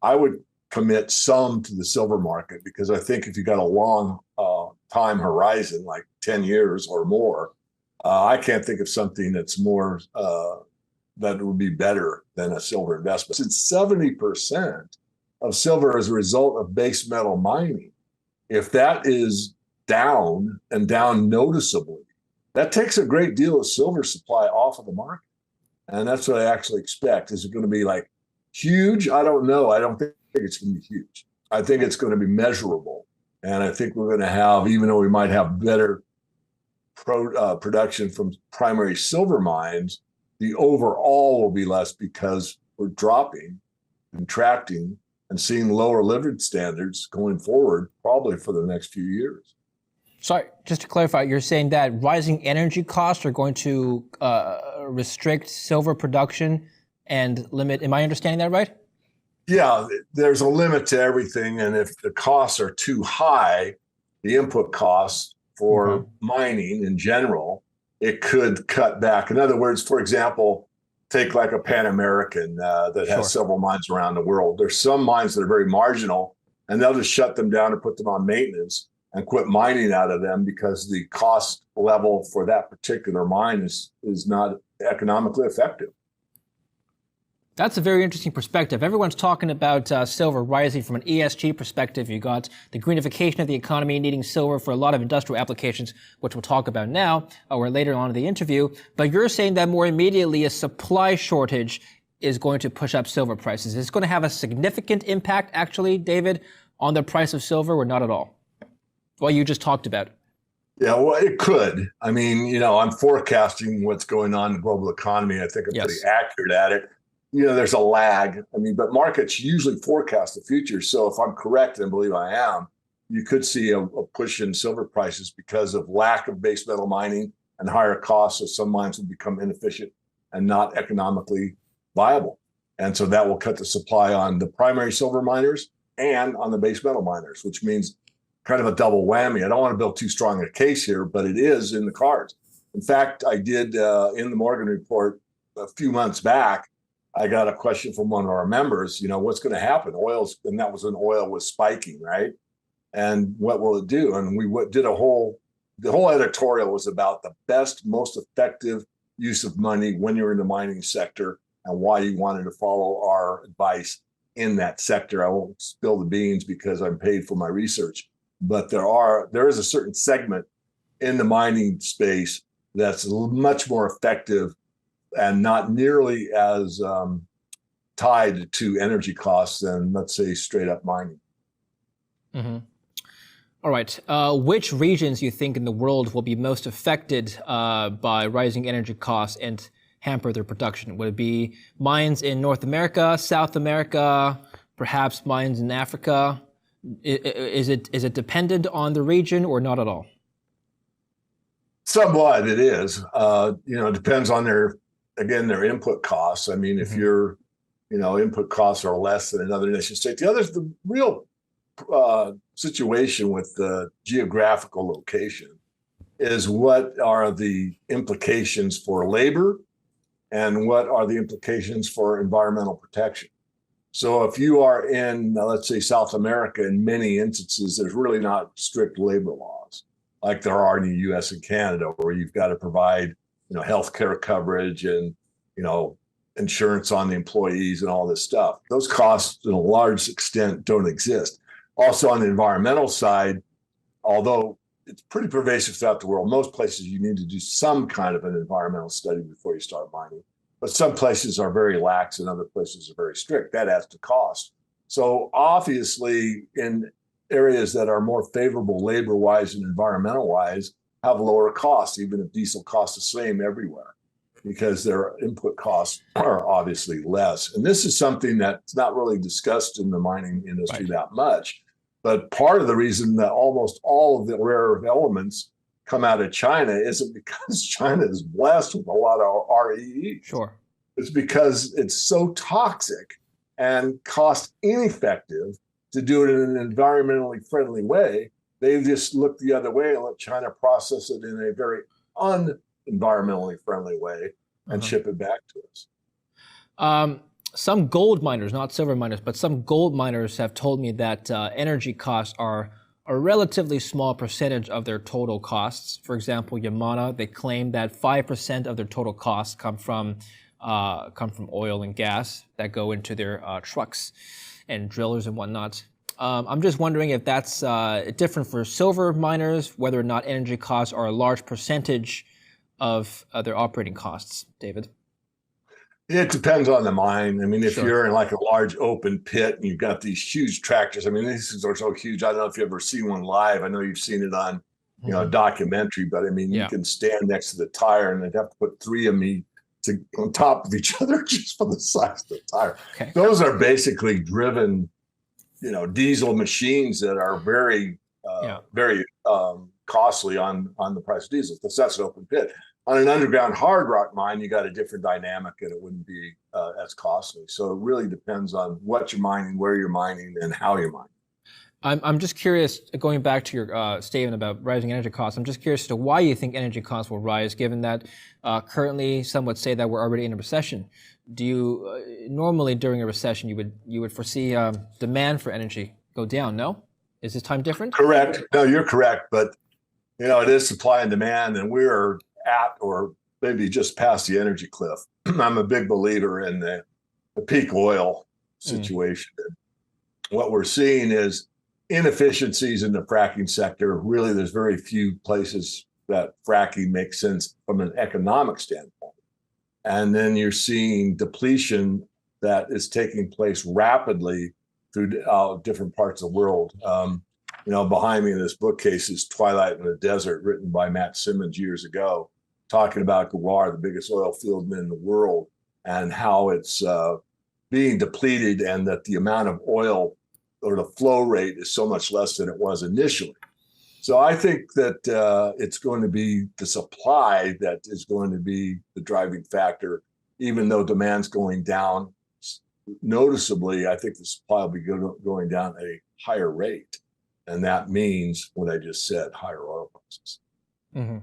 I would commit some to the silver market because I think if you got a long time horizon, like 10 years or more, I can't think of something that's more that would be better than a silver investment. Since 70% of silver is a result of base metal mining, if that is down and down noticeably, that takes a great deal of silver supply off of the market. And that's what I actually expect. Is it going to be like huge? I don't know. I don't think it's going to be huge. I think it's going to be measurable. And I think we're going to have, even though we might have better production from primary silver mines, the overall will be less because we're dropping, contracting, and seeing lower living standards going forward, probably for the next few years. Sorry, just to clarify, you're saying that rising energy costs are going to restrict silver production and limit, am I understanding that right? Yeah, there's a limit to everything. And if the costs are too high, the input costs for mining in general, it could cut back. In other words, for example, take like a Pan American that has several mines around the world. There's some mines that are very marginal, and they'll just shut them down and put them on maintenance and quit mining out of them because the cost level for that particular mine is not economically effective. That's a very interesting perspective. Everyone's talking about silver rising from an ESG perspective. You got the greenification of the economy needing silver for a lot of industrial applications, which we'll talk about now or later on in the interview. But you're saying that more immediately a supply shortage is going to push up silver prices. Is it going to have a significant impact, actually, David, on the price of silver or not at all? Well, you just talked about it. Yeah, well, it could. I mean, I'm forecasting what's going on in the global economy. I think I'm pretty accurate at it. There's a lag. I mean, but markets usually forecast the future. So if I'm correct, and I believe I am, you could see a push in silver prices because of lack of base metal mining and higher costs. So some mines will become inefficient and not economically viable. And so that will cut the supply on the primary silver miners and on the base metal miners, which means kind of a double whammy. I don't want to build too strong a case here, but it is in the cards. In fact, I did in the Morgan Report a few months back, I got a question from one of our members, what's going to happen? And that was when oil was spiking, right? And what will it do? And we did the whole editorial was about the best, most effective use of money when you're in the mining sector and why you wanted to follow our advice in that sector. I won't spill the beans because I'm paid for my research, but there is a certain segment in the mining space that's much more effective and not nearly as tied to energy costs than, let's say, straight up mining. Mm-hmm. All right. Which regions you think in the world will be most affected by rising energy costs and hamper their production? Would it be mines in North America, South America, perhaps mines in Africa? Is it dependent on the region or not at all? Somewhat it is. It depends on their input costs. I mean, if your, input costs are less than another nation state, the real situation with the geographical location is what are the implications for labor and what are the implications for environmental protection. So if you are in, let's say, South America, in many instances, there's really not strict labor laws like there are in the US and Canada, where you've got to provide healthcare coverage and, insurance on the employees and all this stuff. Those costs, to a large extent, don't exist. Also, on the environmental side, although it's pretty pervasive throughout the world, most places you need to do some kind of an environmental study before you start mining. But some places are very lax and other places are very strict. That adds to cost. So obviously, in areas that are more favorable labor-wise and environmental-wise, have lower costs, even if diesel costs the same everywhere, because their input costs are obviously less. And this is something that's not really discussed in the mining industry that much. But part of the reason that almost all of the rare earth elements come out of China isn't because China is blessed with a lot of REE. Sure. It's because it's so toxic and cost ineffective to do it in an environmentally friendly way. They just look the other way and let China process it in a very unenvironmentally friendly way and ship it back to us. Some gold miners, not silver miners, but some gold miners have told me that energy costs are a relatively small percentage of their total costs. For example, Yamana, they claim that 5% of their total costs come from oil and gas that go into their trucks and drillers and whatnot. I'm just wondering if that's different for silver miners, whether or not energy costs are a large percentage of their operating costs, David. It depends on the mine. I mean, if Sure. you're in like a large open pit and you've got these huge tractors, I mean, these things are so huge. I don't know if you've ever seen one live. I know you've seen it on, a documentary, but I mean, you Yeah. can stand next to the tire and they'd have to put three of me on top of each other just for the size of the tire. Okay. Those are basically driven, diesel machines that are very, very costly on the price of diesel because that's an open pit. On an underground hard rock mine, you got a different dynamic and it wouldn't be as costly. So it really depends on what you're mining, where you're mining, and how you're mining. I'm just curious, going back to your statement about rising energy costs, I'm just curious as to why you think energy costs will rise, given that currently some would say that we're already in a recession. Do you normally during a recession you would foresee demand for energy go down? No, is this time different? Correct. No, you're correct. But it is supply and demand, and we're at or maybe just past the energy cliff. I'm a big believer in the peak oil situation. What we're seeing is inefficiencies in the fracking sector. Really, there's very few places that fracking makes sense from an economic standpoint. And then you're seeing depletion that is taking place rapidly through different parts of the world. Behind me in this bookcase is Twilight in the Desert, written by Matt Simmons years ago, talking about Ghawar, the biggest oil field in the world, and how it's being depleted and that the amount of oil or the flow rate is so much less than it was initially. So I think that it's going to be the supply that is going to be the driving factor, even though demand's going down noticeably. I think the supply will be going down at a higher rate. And that means what I just said, higher oil prices. Mm-hmm.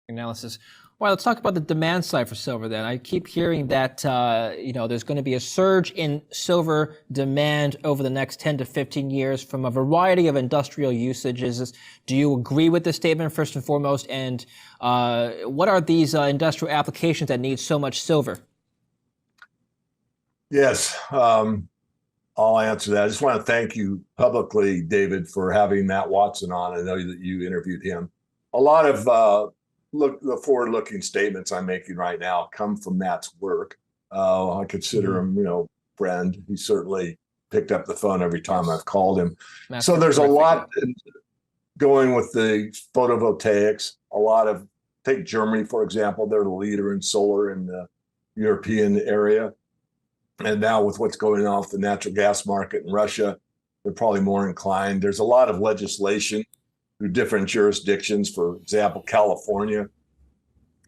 Analysis. Well, let's talk about the demand side for silver then. I keep hearing that, there's going to be a surge in silver demand over the next 10 to 15 years from a variety of industrial usages. Do you agree with this statement first and foremost? And what are these industrial applications that need so much silver? Yes. I'll answer that. I just want to thank you publicly, David, for having Matt Watson on. I know that you interviewed him. A lot of the forward-looking statements I'm making right now come from Matt's work. I consider him, friend. He certainly picked up the phone every time I've called him. So there's a lot going with the photovoltaics. Take Germany, for example. They're the leader in solar in the European area. And now with what's going on with the natural gas market in Russia, they're probably more inclined. There's a lot of legislation through different jurisdictions. For example, California,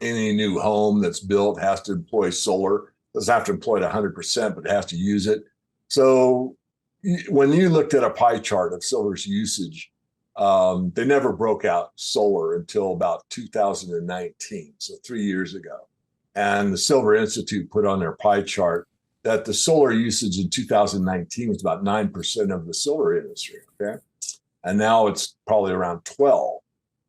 any new home that's built has to employ solar. It doesn't have to employ it 100%, but it has to use it. So when you looked at a pie chart of silver's usage, they never broke out solar until about 2019, so 3 years ago. And the Silver Institute put on their pie chart that the solar usage in 2019 was about 9% of the silver industry, okay? And now it's probably around 12.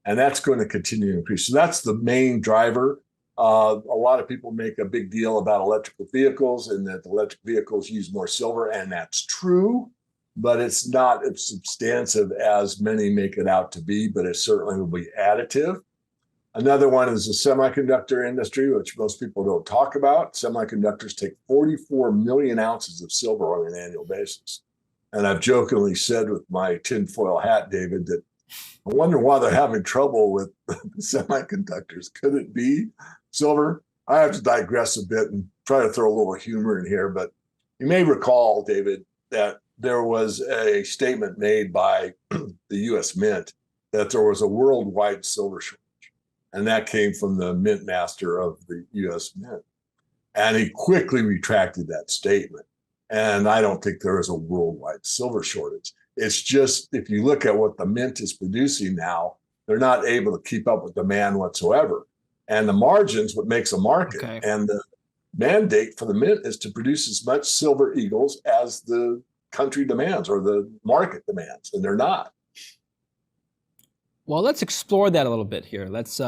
And that's going to continue to increase. So that's the main driver. A lot of people make a big deal about electrical vehicles and that electric vehicles use more silver, and that's true, but it's not as substantive as many make it out to be, but it certainly will be additive. Another one is the semiconductor industry, which most people don't talk about. Semiconductors take 44 million ounces of silver on an annual basis. And I've jokingly said with my tinfoil hat, David, that I wonder why they're having trouble with semiconductors. Could it be silver? I have to digress a bit and try to throw a little humor in here, but you may recall, David, that there was a statement made by the U.S. Mint that there was a worldwide silver shortage. And that came from the mint master of the U.S. Mint. And he quickly retracted that statement. And I don't think there is a worldwide silver shortage. It's just, if you look at what the mint is producing now, they're not able to keep up with demand whatsoever. And the margins, what makes a market, and mandate for the mint is to produce as much silver eagles as the country demands or the market demands, and they're not. Well, let's explore that a little bit here. Let's.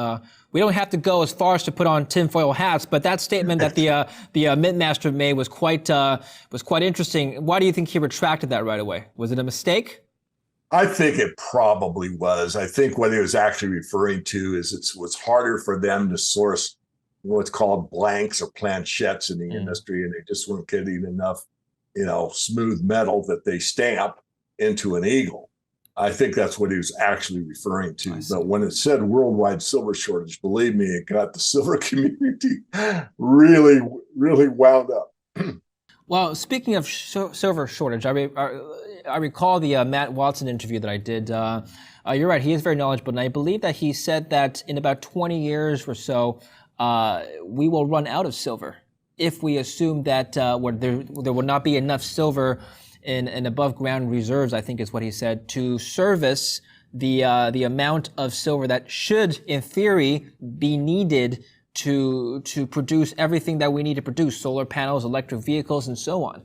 We don't have to go as far as to put on tinfoil hats, but that statement that the mint master made was quite interesting. Why do you think he retracted that right away? Was it a mistake? I think it probably was. I think what he was actually referring to is it was harder for them to source what's called blanks or planchettes in the industry, and they just weren't getting enough, smooth metal that they stamp into an eagle. I think that's what he was actually referring to. But when it said worldwide silver shortage, believe me, it got the silver community really, really wound up. Well, speaking of silver shortage, I recall the Matt Watson interview that I did. You're right, he is very knowledgeable, and I believe that he said that in about 20 years or so, we will run out of silver if we assume that there will not be enough silver in above ground reserves, I think is what he said, to service the amount of silver that should, in theory, be needed to produce everything that we need to produce: solar panels, electric vehicles, and so on.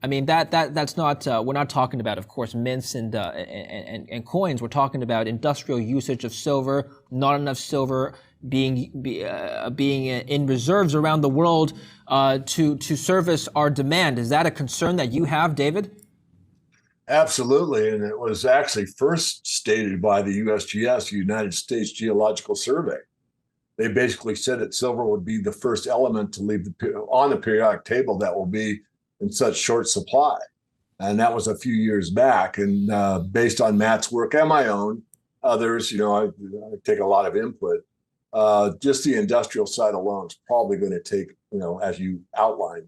I mean, that's not. We're not talking about, of course, mints and coins. We're talking about industrial usage of silver. Not enough silver being in reserves around the world to service our demand. Is that a concern that you have, David? Absolutely, and it was actually first stated by the USGS, United States Geological Survey. They basically said that silver would be the first element to leave on the periodic table that will be in such short supply. And that was a few years back. And based on Matt's work and my own, others, I take a lot of input. Just the industrial side alone is probably going to take, as you outlined,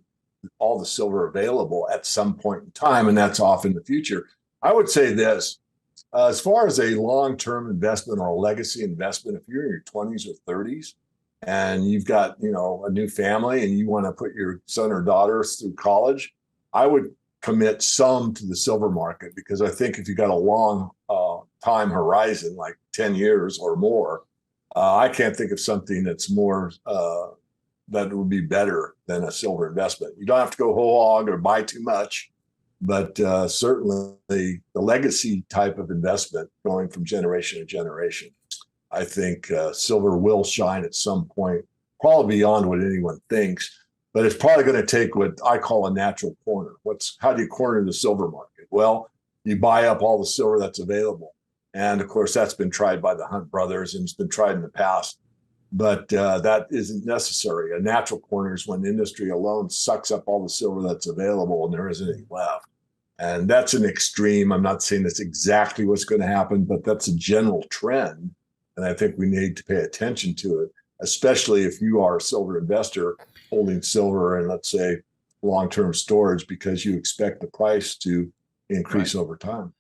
all the silver available at some point in time, and that's off in the future. I would say this, as far as a long-term investment or a legacy investment, if you're in your 20s or 30s and you've got, a new family and you want to put your son or daughter through college, I would commit some to the silver market, because I think if you got a long time horizon, like 10 years or more, I can't think of something that's more that would be better than a silver investment. You don't have to go whole hog or buy too much, but certainly the legacy type of investment going from generation to generation, I think silver will shine at some point, probably beyond what anyone thinks. But it's probably going to take what I call a natural corner. How do you corner the silver market? Well, you buy up all the silver that's available. And of course, that's been tried by the Hunt brothers and it's been tried in the past. But that isn't necessary. A natural corner is when industry alone sucks up all the silver that's available and there isn't any left. And that's an extreme. I'm not saying that's exactly what's going to happen, but that's a general trend. And I think we need to pay attention to it, especially if you are a silver investor holding silver in, let's say, long-term storage, because you expect the price to increase over time.